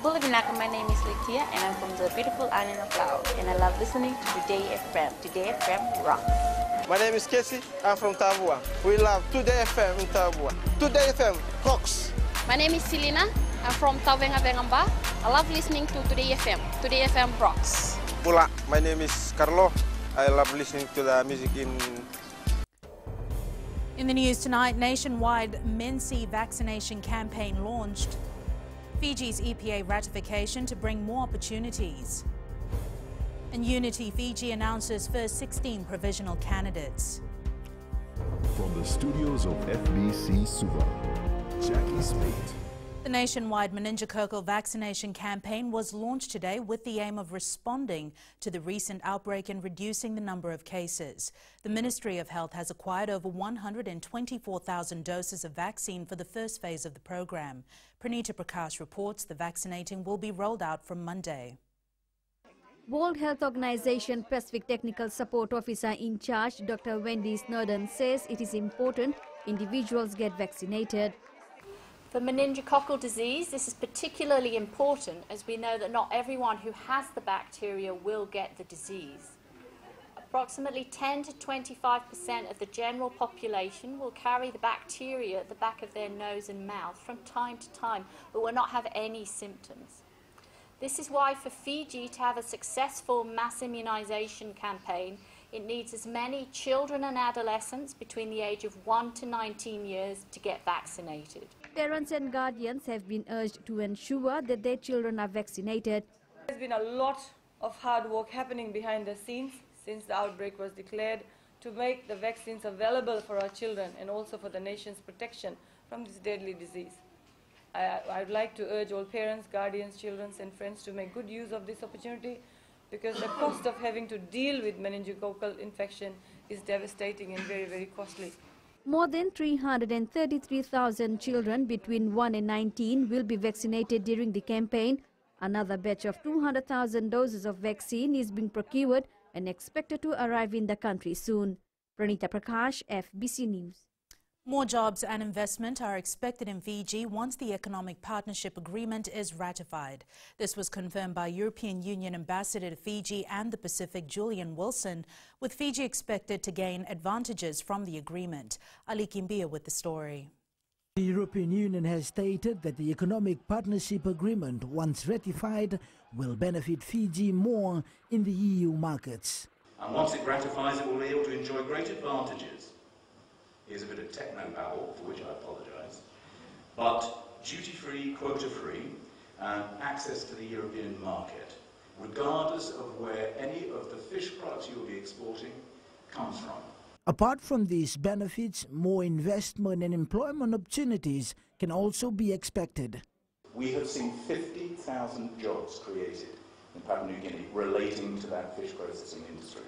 Good evening, my name is Litia and I'm from the beautiful island of Laos and I love listening to Today FM. Today FM rocks. My name is Casey, I'm from Tavua. We love Today FM in Tavua. Today FM rocks. My name is Selina, I'm from Tavenga Vengamba. I love listening to Today FM. Today FM rocks. Pula, my name is Carlo. I love listening to the music In the news tonight, nationwide Mensi vaccination campaign launched. Fiji's EPA ratification to bring more opportunities. And Unity Fiji announces first 16 provisional candidates. From the studios of FBC Suva, Jackie Smith. The nationwide meningococcal vaccination campaign was launched today with the aim of responding to the recent outbreak and reducing the number of cases. The Ministry of Health has acquired over 124,000 doses of vaccine for the first phase of the program. Pranita Prakash reports the vaccinating will be rolled out from Monday. World Health Organization Pacific Technical Support Officer in charge, Dr. Wendy Snowden, says it is important individuals get vaccinated. For meningococcal disease, this is particularly important as we know that not everyone who has the bacteria will get the disease. Approximately 10 to 25% of the general population will carry the bacteria at the back of their nose and mouth from time to time, but will not have any symptoms. This is why for Fiji to have a successful mass immunization campaign, it needs as many children and adolescents between the age of 1 to 19 years to get vaccinated. Parents and guardians have been urged to ensure that their children are vaccinated. There's been a lot of hard work happening behind the scenes since the outbreak was declared to make the vaccines available for our children and also for the nation's protection from this deadly disease. I would like to urge all parents, guardians, children and friends to make good use of this opportunity because the cost of having to deal with meningococcal infection is devastating and very, very costly. More than 333,000 children between 1 and 19 will be vaccinated during the campaign. Another batch of 200,000 doses of vaccine is being procured and expected to arrive in the country soon. Pranita Prakash, FBC News. More jobs and investment are expected in Fiji once the Economic Partnership Agreement is ratified. This was confirmed by European Union Ambassador to Fiji and the Pacific, Julian Wilson, with Fiji expected to gain advantages from the agreement. Ali Kimbia with the story. The European Union has stated that the Economic Partnership Agreement, once ratified, will benefit Fiji more in the EU markets. And once it ratifies, it will be able to enjoy great advantages. Here's a bit of techno-babble, for which I apologise. But duty-free, quota-free, and access to the European market, regardless of where any of the fish products you will be exporting comes from. Apart from these benefits, more investment and employment opportunities can also be expected. We have seen 50,000 jobs created in Papua New Guinea relating to that fish processing industry.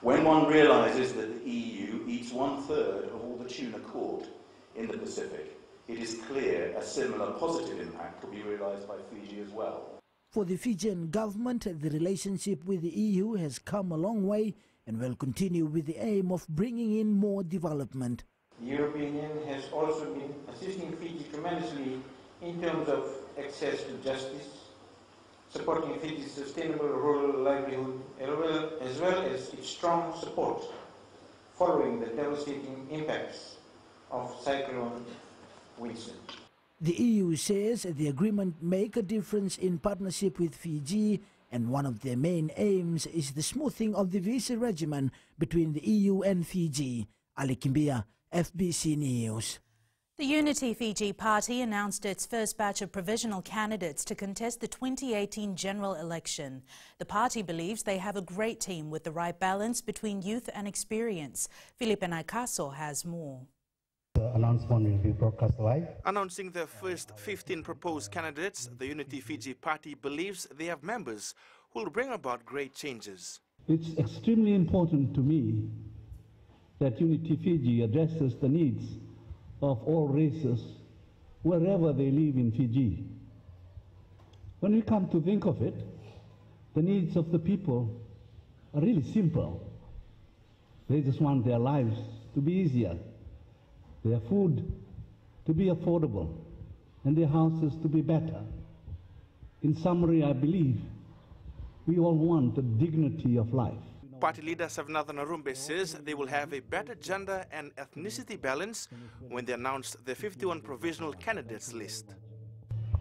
When one realises that the EU eats 1/3 of all the tuna caught in the Pacific, it is clear a similar positive impact will be realised by Fiji as well. For the Fijian government, the relationship with the EU has come a long way and will continue with the aim of bringing in more development. The European Union has also been assisting Fiji tremendously in terms of access to justice, supporting Fiji's sustainable rural livelihood, as well as its strong support following the devastating impacts of Cyclone Winston. The EU says the agreement make a difference in partnership with Fiji, and one of their main aims is the smoothing of the visa regimen between the EU and Fiji. Ali Kimbia, FBC News. The Unity Fiji Party announced its first batch of provisional candidates to contest the 2018 general election. The party believes they have a great team with the right balance between youth and experience. Felipe Naikaso has more. The announcement will be broadcast live. Announcing the first 15 proposed candidates, the Unity Fiji Party believes they have members who will bring about great changes. It's extremely important to me that Unity Fiji addresses the needs of all races wherever they live in Fiji. When we come to think of it, the needs of the people are really simple. They just want their lives to be easier, their food to be affordable, and their houses to be better. In summary, I believe we all want the dignity of life. Party leader Savanathan Arumbe says they will have a better gender and ethnicity balance when they announce the 51 provisional candidates list.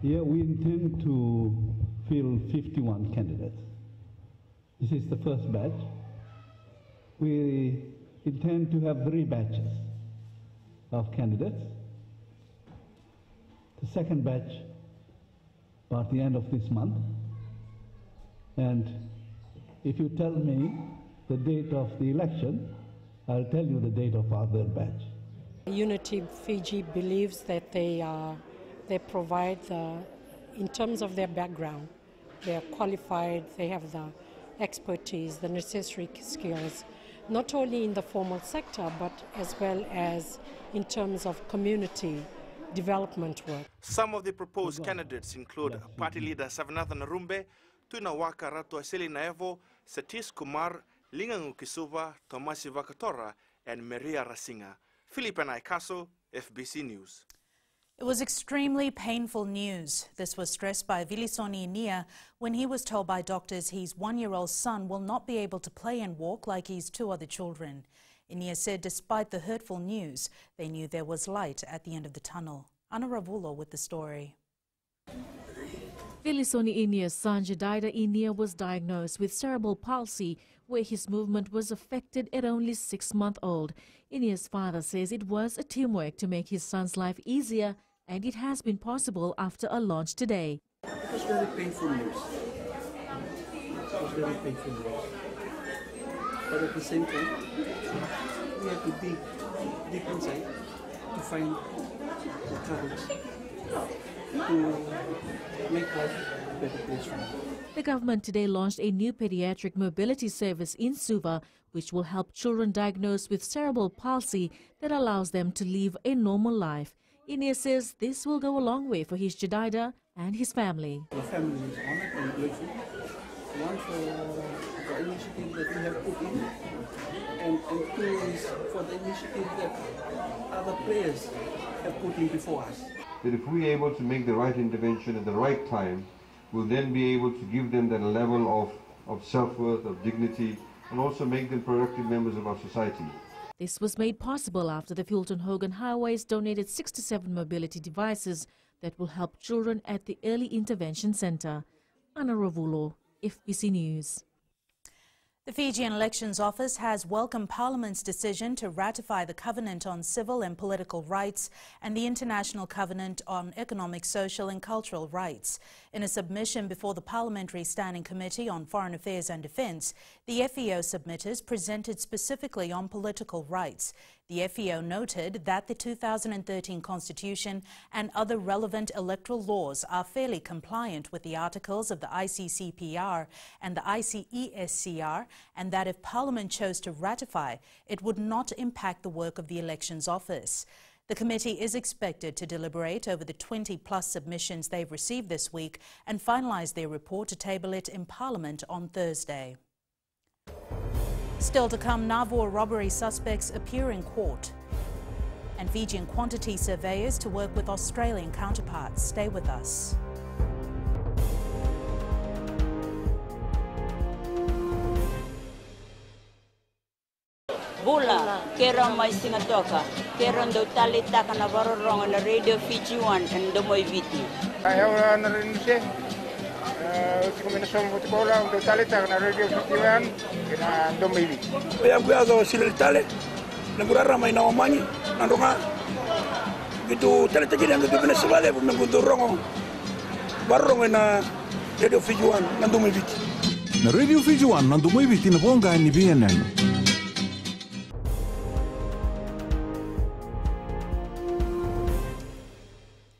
Here we intend to fill 51 candidates. This is the first batch. We intend to have 3 batches of candidates. The second batch by the end of this month. And if you tell me the date of the election, I'll tell you the date of our third batch. Unity Fiji believes that they provide in terms of their background, they are qualified, they have the expertise, the necessary skills, not only in the formal sector, but as well as in terms of community development work. Some of the proposed candidates include Party leader Savanathan Arumbe, Tunawaka Ratuasili Navo, Satish Kumar, Lingangu Kisuva, Tomasi Vakatora, and Maria Rasinga. Philip and Ikaso, FBC News. It was extremely painful news. This was stressed by Vilisoni Inia when he was told by doctors his 1-year-old son will not be able to play and walk like his 2 other children. Inia said despite the hurtful news, they knew there was light at the end of the tunnel. Ana Ravulo with the story. Vilisoni Inia's son Jedida Inia was diagnosed with cerebral palsy, where his movement was affected at only 6-month-old. Inia's father says it was a teamwork to make his son's life easier, and it has been possible after a launch today. It was very painful news. It was very painful news. But at the same time, we have to dig deep inside to find the courage to make life a better place for them. The government today launched a new pediatric mobility service in Suva, which will help children diagnosed with cerebral palsy that allows them to live a normal life. Inia says this will go a long way for his Jedida and his family. The family is honored and grateful. One for the initiative that we have put in, and 2 is for the initiative that other players have put in before us. That if we are able to make the right intervention at the right time, we'll then be able to give them that level of self-worth, of dignity, and also make them productive members of our society. This was made possible after the Fulton Hogan Highways donated 67 mobility devices that will help children at the Early Intervention Centre. Ana Ravulo, FBC News. The Fijian Elections Office has welcomed Parliament's decision to ratify the Covenant on Civil and Political Rights and the International Covenant on Economic, Social and Cultural Rights. In a submission before the Parliamentary Standing Committee on Foreign Affairs and Defence, the FEO submitters presented specifically on political rights. The FEO noted that the 2013 Constitution and other relevant electoral laws are fairly compliant with the articles of the ICCPR and the ICESCR, and that if Parliament chose to ratify, it would not impact the work of the Elections Office. The committee is expected to deliberate over the 20-plus submissions they've received this week and finalise their report to table it in Parliament on Thursday. Still to come, Navo robbery suspects appear in court. And Fijian quantity surveyors to work with Australian counterparts. Stay with us. Bula, kera mai singa toka, kera ndo tali taka na varorong na Radio Fiji 1 and Domoi Viti. Ayaw na rin siya. Kombinasyon ko la ndo tali taka na Radio Fiji 1 and Domoi Viti. Kaya kuyazo sila tali, nagurara may nawamanyi, nandunga. Gitu tali tagi na ndo pinasabale po nagundurong varorong na Radio Fiji 1 and Domoi Viti. Na Radio Fiji 1 and Domoi Viti na bonga ni BNN.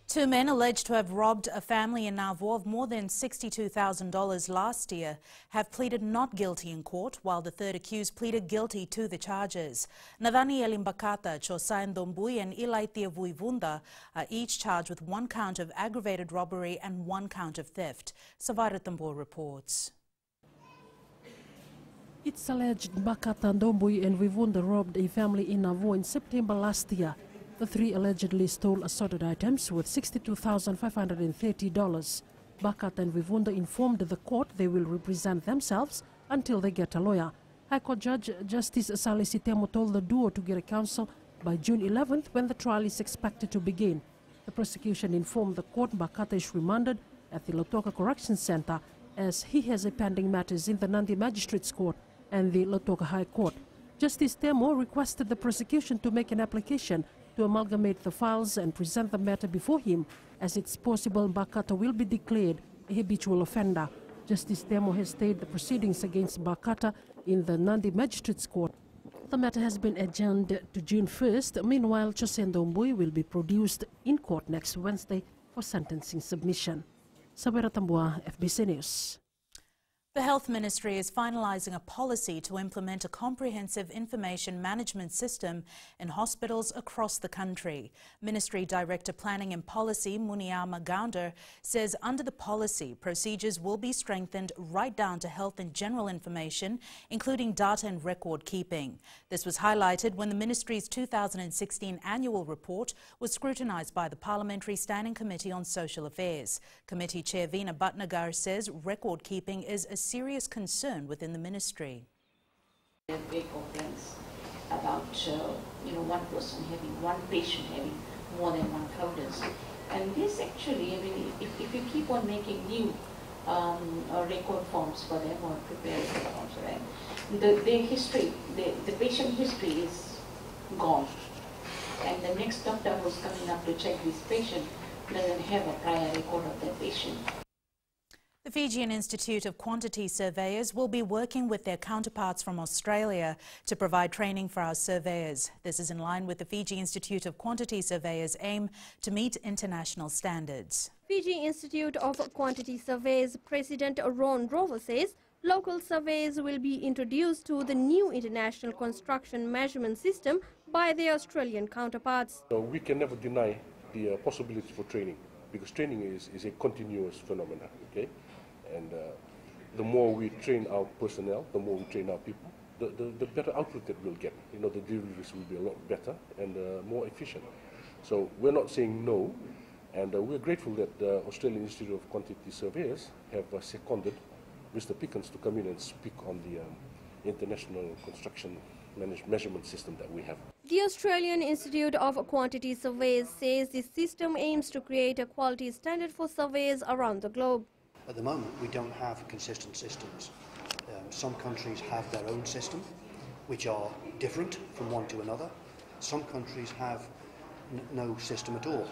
2 men alleged to have robbed a family in Navo of more than $62,000 last year have pleaded not guilty in court, while the third accused pleaded guilty to the charges. Navani Elimbakata, Chosayan Dombui and Ilaitia Vuivunda are each charged with 1 count of aggravated robbery and 1 count of theft. Savara Tambor reports. It's alleged Bakata, Dombui and Vuivunda robbed a family in Navo in September last year. The 3 allegedly stole assorted items worth $62,530. Bakata and Vivunda informed the court they will represent themselves until they get a lawyer. High Court Judge Justice Salisitemo told the duo to get a counsel by June 11th when the trial is expected to begin. The prosecution informed the court Bakata is remanded at the Lautoka Correction Center as he has a pending matters in the Nandi Magistrates Court and the Lautoka High Court. Justice Temo requested the prosecution to make an application to amalgamate the files and present the matter before him, as it's possible Bakata will be declared a habitual offender. Justice Temo has stayed the proceedings against Bakata in the Nandi Magistrates Court. The matter has been adjourned to June 1st. Meanwhile, Chosendo Mbui will be produced in court next Wednesday for sentencing submission. Sabera Tambua, FBC News. The Health Ministry is finalising a policy to implement a comprehensive information management system in hospitals across the country. Ministry Director Planning and Policy Muniama Gounder says under the policy, procedures will be strengthened right down to health and general information, including data and record keeping. This was highlighted when the Ministry's 2016 annual report was scrutinised by the Parliamentary Standing Committee on Social Affairs. Committee Chair Veena Bhatnagar says record keeping is a serious concern within the ministry. There are big complaints about one person having, one patient having more than one folders. And this actually, I mean, if you keep on making new record forms for them or prepare forms for them, the patient history is gone. And the next doctor who's coming up to check this patient doesn't have a prior record of that patient. The Fijian Institute of Quantity Surveyors will be working with their counterparts from Australia to provide training for our surveyors. This is in line with the Fiji Institute of Quantity Surveyors' aim to meet international standards. Fiji Institute of Quantity Surveyors President Ron Rover says local surveys will be introduced to the new international construction measurement system by their Australian counterparts. So we can never deny the possibility for training, because training is a continuous phenomenon, okay? And the more we train our personnel, the more we train our people, the better output that we'll get. You know, the deliveries will be a lot better and more efficient. So we're not saying no, and we're grateful that the Australian Institute of Quantity Surveyors have seconded Mr. Pickens to come in and speak on the international construction measurement system that we have. The Australian Institute of Quantity Surveyors says this system aims to create a quality standard for surveys around the globe. At the moment, we don't have consistent systems. Some countries have their own system, which are different from one to another. Some countries have no system at all.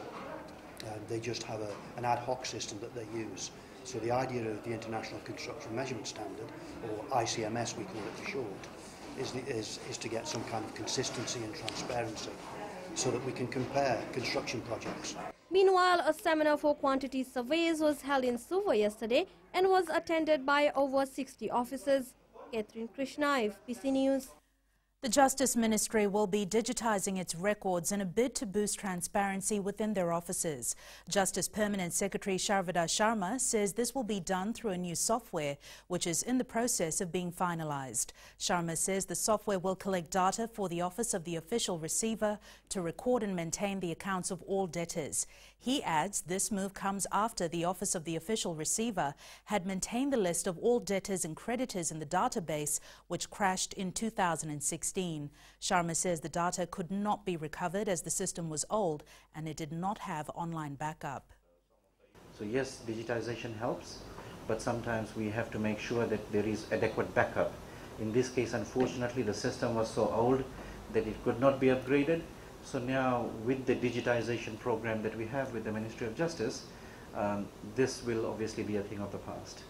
They just have an ad hoc system that they use. So the idea of the International Construction Measurement Standard, or ICMS we call it for short, is to get some kind of consistency and transparency so that we can compare construction projects. Meanwhile, a seminar for quantity surveys was held in Suva yesterday and was attended by over 60 officers. Catherine Krishna, FBC News. The Justice Ministry will be digitising its records in a bid to boost transparency within their offices. Justice Permanent Secretary Sharvada Sharma says this will be done through a new software, which is in the process of being finalised. Sharma says the software will collect data for the Office of the Official Receiver to record and maintain the accounts of all debtors. He adds this move comes after the Office of the Official Receiver had maintained the list of all debtors and creditors in the database, which crashed in 2016. Sharma says the data could not be recovered as the system was old and it did not have online backup. So yes, digitization helps, but sometimes we have to make sure that there is adequate backup. In this case, unfortunately, the system was so old that it could not be upgraded. So now, with the digitization program that we have with the Ministry of Justice, this will obviously be a thing of the past.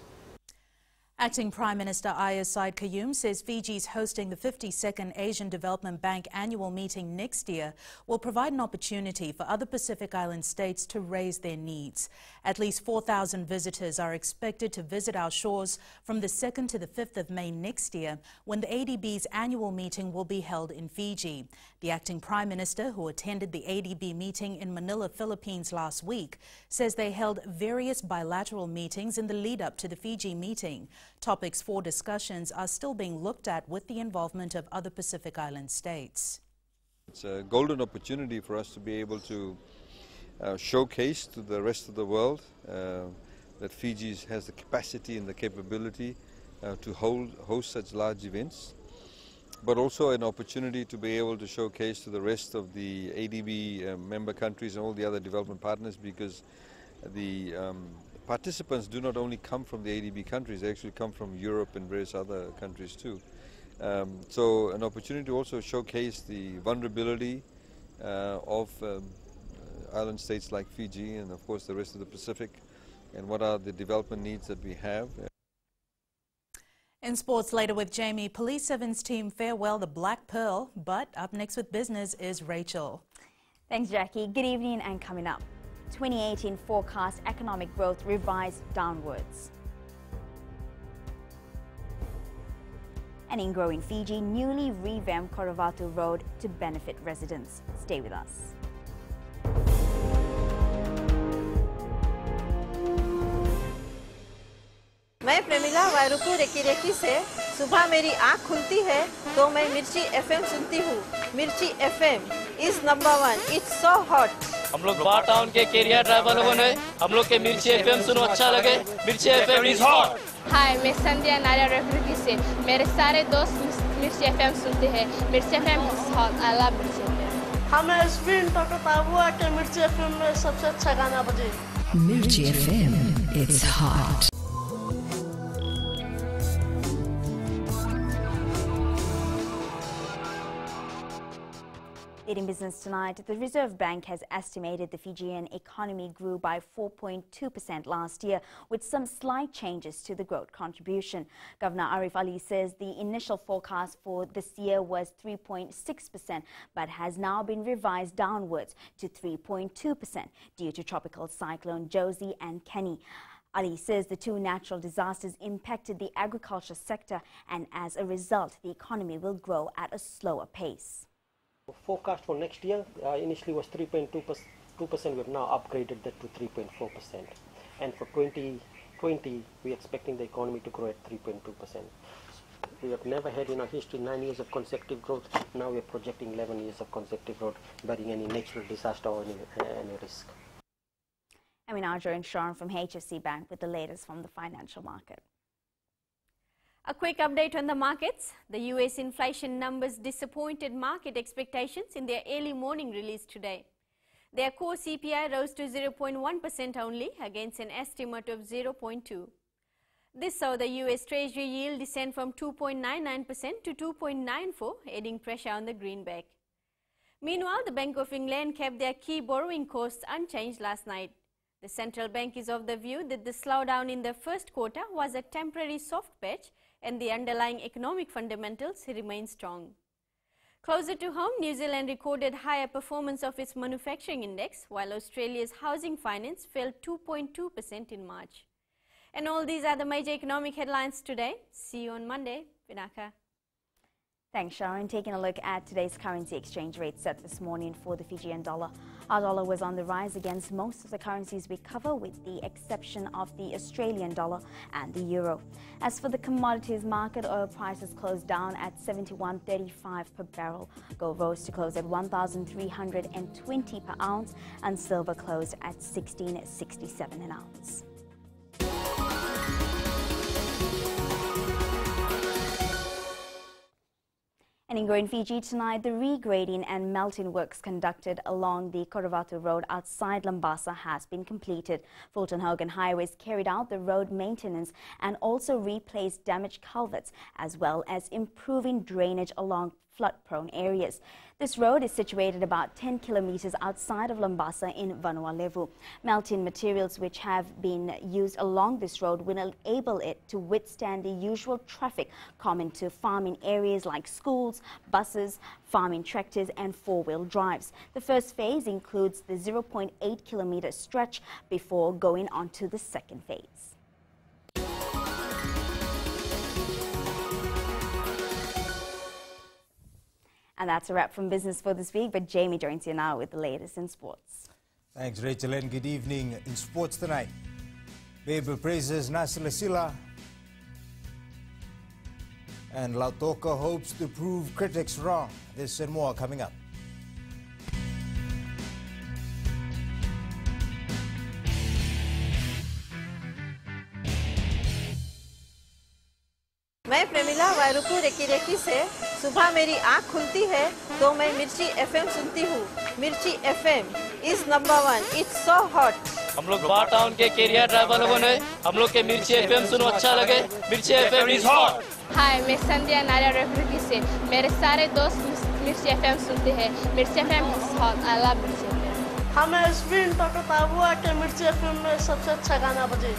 Acting Prime Minister Ayaz Said Qayyum says Fiji's hosting the 52nd Asian Development Bank annual meeting next year will provide an opportunity for other Pacific Island states to raise their needs. At least 4,000 visitors are expected to visit our shores from the 2nd to the 5th of May next year, when the ADB's annual meeting will be held in Fiji. The Acting Prime Minister, who attended the ADB meeting in Manila, Philippines last week, says they held various bilateral meetings in the lead-up to the Fiji meeting. Topics for discussions are still being looked at with the involvement of other Pacific Island states. It's a golden opportunity for us to be able to showcase to the rest of the world that Fiji has the capacity and the capability to host such large events, but also an opportunity to be able to showcase to the rest of the ADB member countries and all the other development partners, because the participants do not only come from the ADB countries, they actually come from Europe and various other countries too. So an opportunity to also showcase the vulnerability of island states like Fiji and of course the rest of the Pacific, and what are the development needs that we have. In sports later with Jamie, Police 7's team farewell the Black Pearl, but up next with business is Rachel. Thanks, Jackie. Good evening, and coming up, 2018 forecast economic growth revised downwards. And in growing Fiji, newly revamped Koravatu Road to benefit residents. Stay with us. मैं Premila वायरुकु recce से सुबह मेरी आँख खुलती है तो मैं मिर्ची एफएम सुनती हूँ। मिर्ची FM is number 1। It's so hot. हम लोग बार टाउन के कैरियर ड्राइवर लोगों ने हम लोग के मिर्ची एफएम सुनो अच्छा लगे। मिर्ची एफएम इज हॉट। हाय, मैं संध्या नारिया रेफ्रिकी से मेरे सारे दोस्त मिर्ची एफएम सुनते हैं। मिर्ची FM is hot. I love मिर्ची एफएम। हमें स्पिन तो हुआ कि मिर्ची एफएम में सबसे अच्छा गाना बजे। मिर्ची FM it's hot. In business tonight, the Reserve Bank has estimated the Fijian economy grew by 4.2% last year, with some slight changes to the growth contribution. Governor Arif Ali says the initial forecast for this year was 3.6%, but has now been revised downwards to 3.2% due to tropical cyclone Josie and Kenny. Ali says the two natural disasters impacted the agriculture sector, and as a result, the economy will grow at a slower pace. Forecast for next year initially was 3.2%. We have now upgraded that to 3.4%. And for 2020, we're expecting the economy to grow at 3.2%. We have never had in our history 9 years of consecutive growth. Now we're projecting 11 years of consecutive growth, barring any natural disaster or any risk. And we now join Sharon from HFC Bank with the latest from the financial market. A quick update on the markets. The US inflation numbers disappointed market expectations in their early morning release today. Their core CPI rose to 0.1% only against an estimate of 0.2%. This saw the US Treasury yield descend from 2.99% to 2.94%, adding pressure on the greenback. Meanwhile, the Bank of England kept their key borrowing costs unchanged last night. The central bank is of the view that the slowdown in the first quarter was a temporary soft patch, and the underlying economic fundamentals remain strong. Closer to home, New Zealand recorded higher performance of its manufacturing index, while Australia's housing finance fell 2.2% in March. And all these are the major economic headlines today. See you on Monday. Vinaka. Thanks, Sharon. Taking a look at today's currency exchange rate set this morning for the Fijian dollar. Our dollar was on the rise against most of the currencies we cover, with the exception of the Australian dollar and the euro. As for the commodities market, oil prices closed down at $71.35 per barrel. Gold rose to close at $1,320 per ounce, and silver closed at $16.67 an ounce. And in growing Fiji tonight, the regrading and melting works conducted along the Koravatu Road outside Lambasa has been completed. Fulton Hogan Highways carried out the road maintenance and also replaced damaged culverts, as well as improving drainage along flood-prone areas. This road is situated about 10 kilometers outside of Lambasa in Vanuatu. Melting materials which have been used along this road will enable it to withstand the usual traffic common to farming areas like schools, buses, farming tractors and four-wheel drives. The first phase includes the 0.8 kilometer stretch before going on to the second phase. And that's a wrap from business for this week, but Jamie joins you now with the latest in sports. Thanks, Rachel, and good evening. In sports tonight, Babel praises Nasser Silla, and Lautoka hopes to prove critics wrong. This and more coming up. मैं Premila वायरुकू recce recce से सुबह मेरी आँख खुलती है तो मैं मिर्ची एफएम सुनती हूँ। मिर्ची FM is number 1, it's so hot. हम लोग बार टाउन के कैरियर ड्राइवर लोगों ने हम लोग के मिर्ची एफएम सुनो अच्छा लगे। मिर्ची एफएम इज हॉट। हाय, मैं संध्या नारियल रेफ्रिजरेटर से मेरे सारे दोस्त मिर्ची एफएम सुनते हैं। मिर्ची FM is hot, I love मिर्ची एफएम। हमें स्पिन तक ताबुआ के मिर्ची एफएम में सबसे अच्छा गाना बजे।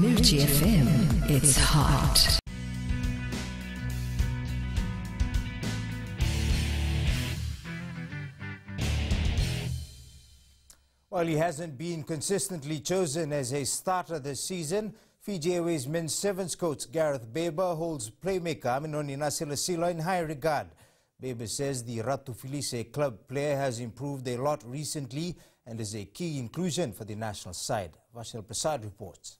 Mirchi FM, it's hot. While he hasn't been consistently chosen as a starter this season, Fiji Airways men's sevens coach Gareth Baber holds playmaker Aminoni Nasilasila in high regard. Baber says the Ratu club player has improved a lot recently and is a key inclusion for the national side. Vashil Prasad reports.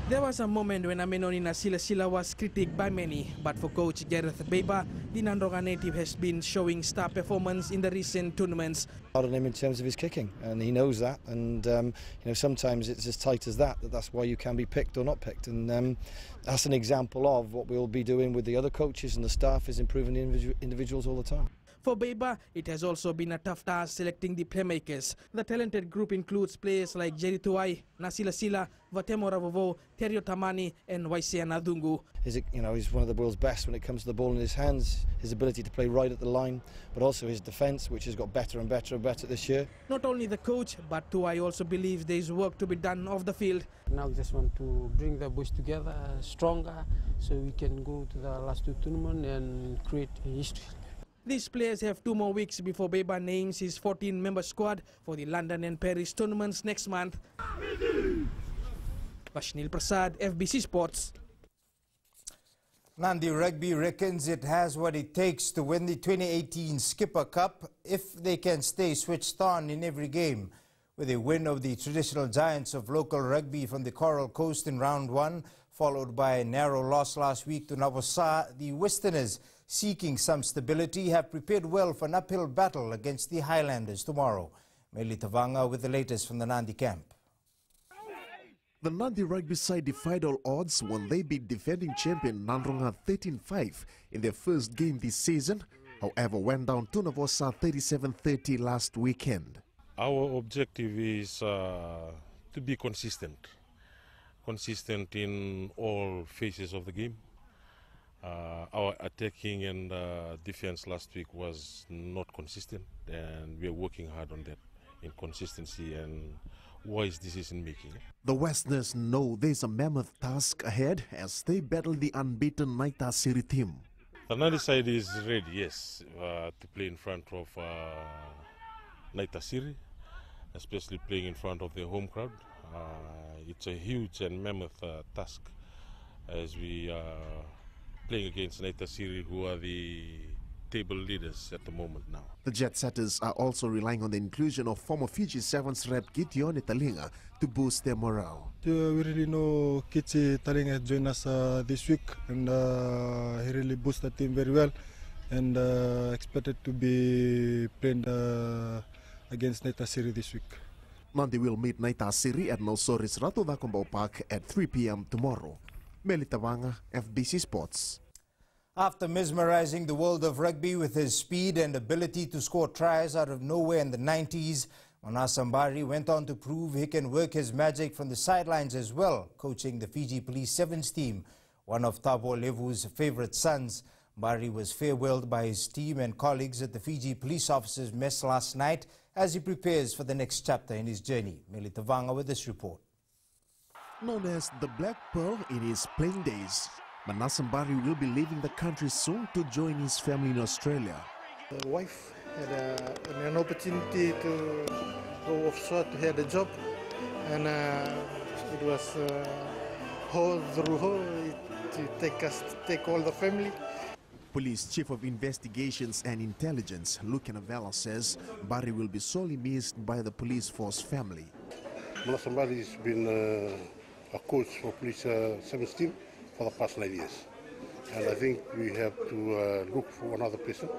There was a moment when Aminoni Nasilasila was critiqued by many, but for coach Gareth Baber, the Nandroga native has been showing star performance in the recent tournaments. Hard on him in terms of his kicking, and he knows that, and you know, sometimes it's as tight as that, that's why you can be picked or not picked, and that's an example of what we'll be doing with the other coaches and the staff, is improving the individuals all the time. For Baber, it has also been a tough task selecting the playmakers. The talented group includes players like Jerry Tuai, Nasilasila, Vatemo Ravovo, Terio Tamani and Waisea Nadungu. He's one of the world's best when it comes to the ball in his hands, his ability to play right at the line, but also his defence, which has got better and better and better this year. Not only the coach, but Tuai also believes there is work to be done off the field. Now we just want to bring the boys together stronger so we can go to the last two tournaments and create history. These players have 2 more weeks before Baber names his 14-member squad for the London and Paris tournaments next month. Vashnil Prasad, FBC Sports. Nandi Rugby reckons it has what it takes to win the 2018 Skipper Cup if they can stay switched on in every game. With a win of the traditional giants of local rugby from the Coral Coast in round 1, followed by a narrow loss last week to Navo, the Westerners, seeking some stability, have prepared well for an uphill battle against the Highlanders tomorrow. Meli Tavanga with the latest from the Nandi camp. The Nandi Rugby side defied all odds when they beat defending champion Nandronga 13-5 in their first game this season, however went down to Navosa 37-30 last weekend. Our objective is to be consistent in all phases of the game. Our attacking and defense last week was not consistent, and we are working hard on that inconsistency and wise decision making. The Westerners know there's a mammoth task ahead as they battle the unbeaten Naita Siri team. The Nandi side is ready, yes, to play in front of Naita Siri, especially playing in front of the home crowd. It's a huge and mammoth task as we are playing against Naita Siri, who are the table leaders at the moment now. The Jet Setters are also relying on the inclusion of former Fiji Sevens rep Gideon Talinga to boost their morale. We really know Kitsi Talinga joined us this week, and he really boosted the team very well, and expected to be playing against Naita Siri this week. Nandi will meet Naita Siri at Nosoris Ratu Vakombo Park at 3 p.m. tomorrow. Meli Tavanga, FBC Sports. After mesmerizing the world of rugby with his speed and ability to score tries out of nowhere in the 90s, Manasa Mbari went on to prove he can work his magic from the sidelines as well, coaching the Fiji Police Sevens team. One of Thabo Levu's favorite sons, Mbari was farewelled by his team and colleagues at the Fiji Police Officers' Mess last night as he prepares for the next chapter in his journey. Meli Tavanga with this report. Known as the Black Pearl in his playing days, Manasa Mbari will be leaving the country soon to join his family in Australia. The wife had an opportunity to go offshore to have a job, and it was whole through her to take all the family. Police Chief of Investigations and Intelligence, Luke Navella, says Mbari will be sorely missed by the police force family. Manasa Mbari has been a coach for Police Sevens team for the past 9 years. And I think we have to look for another person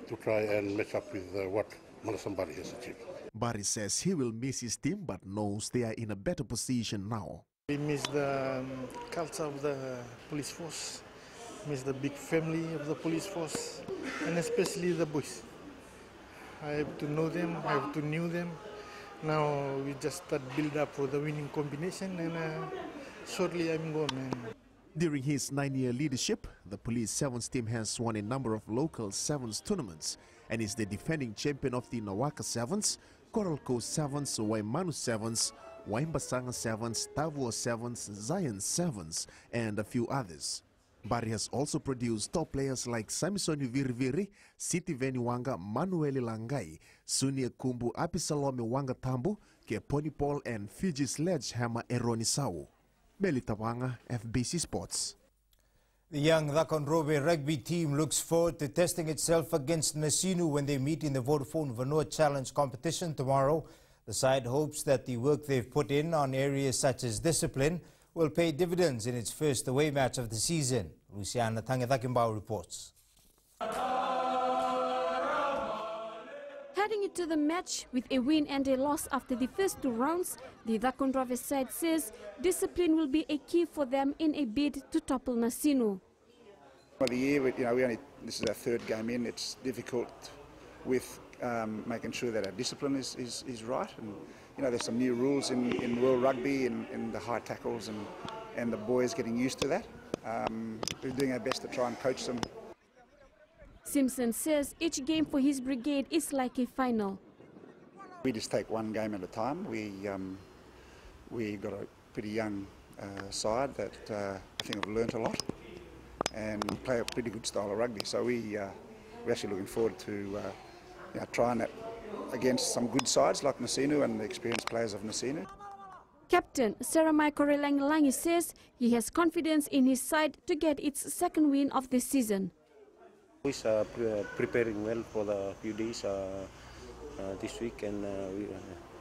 to try and match up with what Manasa Mbari has achieved. Mbari says he will miss his team but knows they are in a better position now. We miss the culture of the police force, miss the big family of the police force, and especially the boys. I have to know them, I have to know them. Now we just start build up for the winning combination, and shortly I'm gone, man. During his 9-year leadership, the police sevens team has won a number of local sevens tournaments and is the defending champion of the Nawaka Sevens, Coral Coast Sevens, Waimanu Sevens, Waimbasanga Sevens, Tavua Sevens, Zion Sevens, and a few others. Bari has also produced top players like Samisoni Viriviri, Siti Veniwanga, Manueli Langai, Sunia Kumbu, Apisalome Wanga Tambu, Keponi Paul, and Fiji Sledgehammer Eroni Sau. Beli Tawanga, FBC Sports. The young Rugby rugby team looks forward to testing itself against Nasinu when they meet in the Vodafone Vanua Challenge competition tomorrow. The side hopes that the work they've put in on areas such as discipline will pay dividends in its first away match of the season. Luciana Tangetakimbao reports. Heading into the match with a win and a loss after the first 2 rounds, the Controversy side says discipline will be a key for them in a bid to topple Nasinu. Well, the year, this is our 3rd game in. It's difficult with making sure that our discipline is right. And there's some new rules in World Rugby and the high tackles and the boys getting used to that. We're doing our best to try and coach them. Simpson says each game for his brigade is like a final. We just take one game at a time. We got a pretty young side that I think have learnt a lot and play a pretty good style of rugby. So we're actually looking forward to trying that against some good sides like Nasinu and the experienced players of Nasinu. Captain Saramai Korelang says he has confidence in his side to get its 2nd win of the season. We're preparing well for the few days this week, and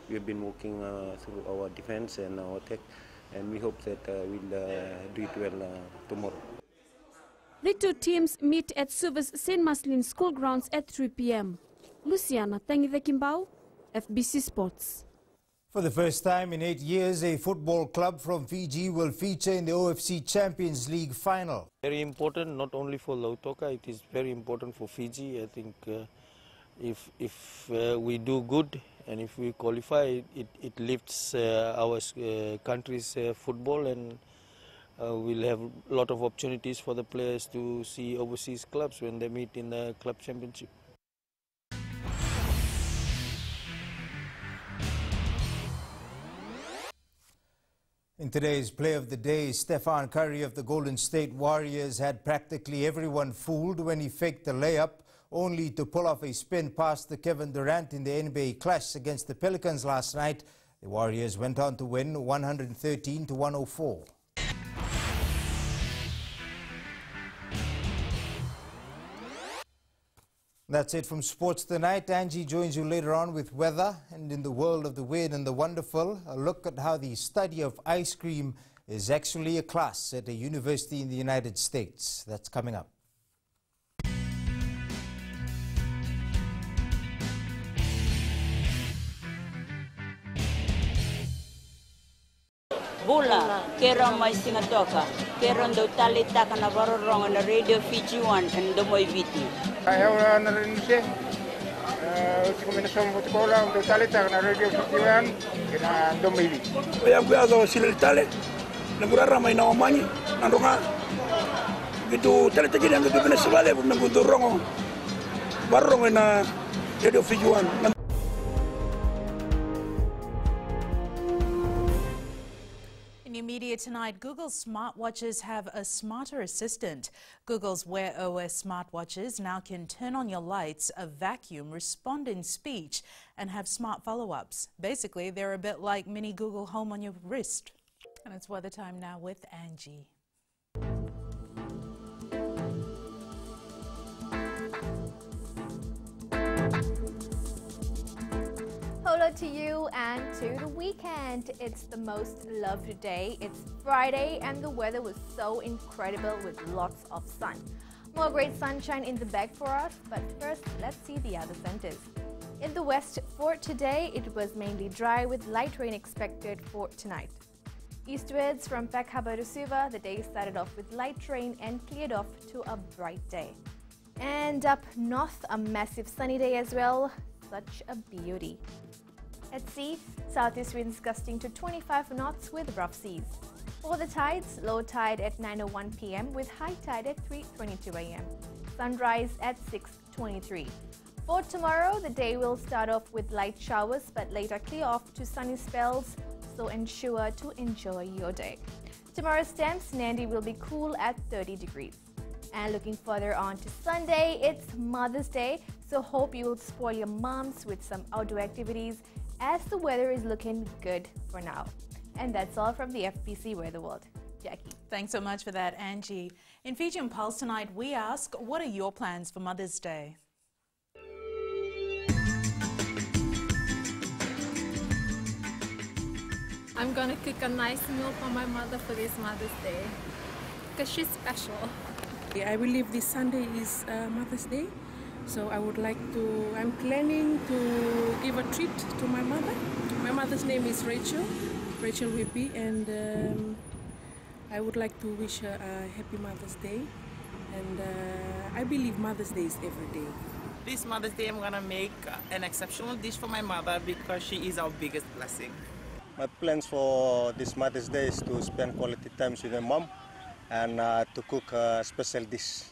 we have been working through our defense and our attack, and we hope that we'll do it well tomorrow. The 2 teams meet at Suva's St. Maslin School grounds at 3 p.m. Luciana Tangivekimbao, FBC Sports. For the first time in 8 years, a football club from Fiji will feature in the OFC Champions League final. Very important, not only for Lautoka, it is very important for Fiji. I think if we do good and if we qualify, it lifts our country's football, and we'll have a lot of opportunities for the players to see overseas clubs when they meet in the club championship. In today's play of the day, Stephen Curry of the Golden State Warriors had practically everyone fooled when he faked a layup, only to pull off a spin pass to Kevin Durant in the NBA clash against the Pelicans last night. The Warriors went on to win 113-104. That's it from Sports Tonight. Angie joins you later on with weather, and in the world of the weird and the wonderful, a look at how the study of ice cream is actually a class at a university in the United States. That's coming up. Bula, kera mai singatoka, kera ndo talita kana varorong na radio Fiji 1 and ndo moi viti. Ayaw na rin siya. Kombinasyon mo sekolah untuk talita kana radio Fiji 1 kena ndo moi viti. Kaya kuyaga sila tale, nagurara may nawamanyi, nandunga. Gitu talita gini ang gitu pinasabali, nagudurong varorong na radio Fiji 1. Media tonight, Google's smartwatches have a smarter assistant. Google's Wear OS smartwatches now can turn on your lights, a vacuum, respond in speech, and have smart follow-ups. Basically, they're a bit like mini Google Home on your wrist. And it's weather time now with Angie. Hello to you and to the weekend. It's the most loved day. It's Friday and the weather was so incredible with lots of sun. More great sunshine in the bag for us, but first let's see the other centers. In the west for today, it was mainly dry with light rain expected for tonight. Eastwards from Pekhaba to Suva, the day started off with light rain and cleared off to a bright day. And up north, a massive sunny day as well. Such a beauty. At sea, southeast winds gusting to 25 knots with rough seas. For the tides, low tide at 9:01 p.m. with high tide at 3:22 a.m. Sunrise at 6:23. For tomorrow, the day will start off with light showers but later clear off to sunny spells, so ensure to enjoy your day. Tomorrow's temps, Nandi will be cool at 30 degrees. And looking further on to Sunday, it's Mother's Day, so hope you will spoil your moms with some outdoor activities as the weather is looking good for now. And that's all from the FBC Weather World. Jackie. Thanks so much for that, Angie. In Fiji and Pulse tonight, we ask, what are your plans for Mother's Day? I'm gonna cook a nice meal for my mother for this Mother's Day because she's special. I believe this Sunday is Mother's Day, so I'm planning to give a treat to my mother. My mother's name is Rachel Rugby, and I would like to wish her a happy Mother's Day, and I believe Mother's Day is every day. This Mother's Day I'm gonna make an exceptional dish for my mother because she is our biggest blessing. My plans for this Mother's Day is to spend quality time with my mom and to cook a special dish.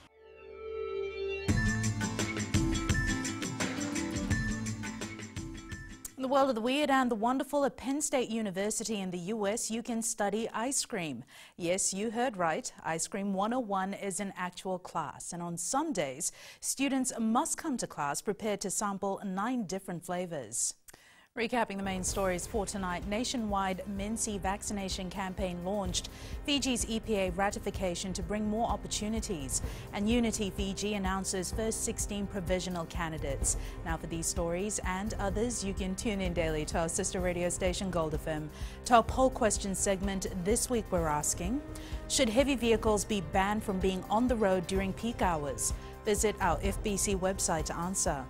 In the world of the weird and the wonderful, at Penn State University in the US, you can study ice cream. Yes, you heard right. Ice Cream 101 is an actual class. And on some days, students must come to class prepared to sample 9 different flavors. Recapping the main stories for tonight, nationwide MNC vaccination campaign launched, Fiji's EPA ratification to bring more opportunities, and Unity Fiji announces first 16 provisional candidates. Now for these stories and others, you can tune in daily to our sister radio station Gold FM. To our poll question segment, this week we're asking, should heavy vehicles be banned from being on the road during peak hours? Visit our FBC website to answer.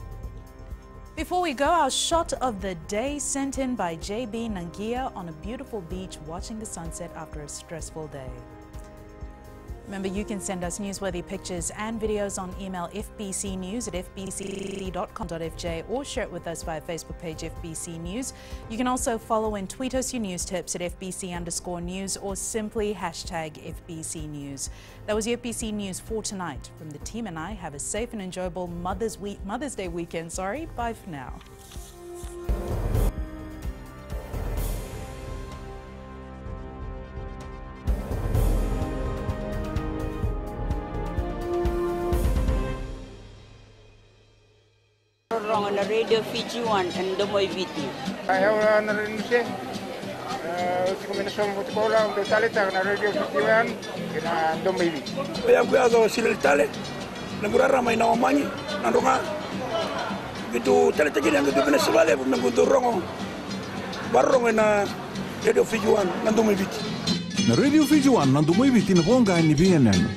Before we go, our shot of the day sent in by JB Nangia on a beautiful beach watching the sunset after a stressful day. Remember, you can send us newsworthy pictures and videos on email fbcnews@fbc.com.fj or share it with us via Facebook page FBC News. You can also follow and tweet us your news tips at FBC_news or simply hashtag FBC News. That was your FBC News for tonight. From the team and I, have a safe and enjoyable Mother's Day weekend. Bye for now. Wrong on the radio Fiji 1 and the Moi Viti. I have an Renuse. Combination with Cola on the Talita and radio Fiji 1 and the Moi Viti. We have got Silitale, Nagurara, my Naomani, Nandonga. We do Talita and the Venezuela, Nagudo Rongo, Barrong and radio Fiji 1 and the Moi Viti. Na radio Fiji 1 and the Moi Viti in Honga and Vietnam.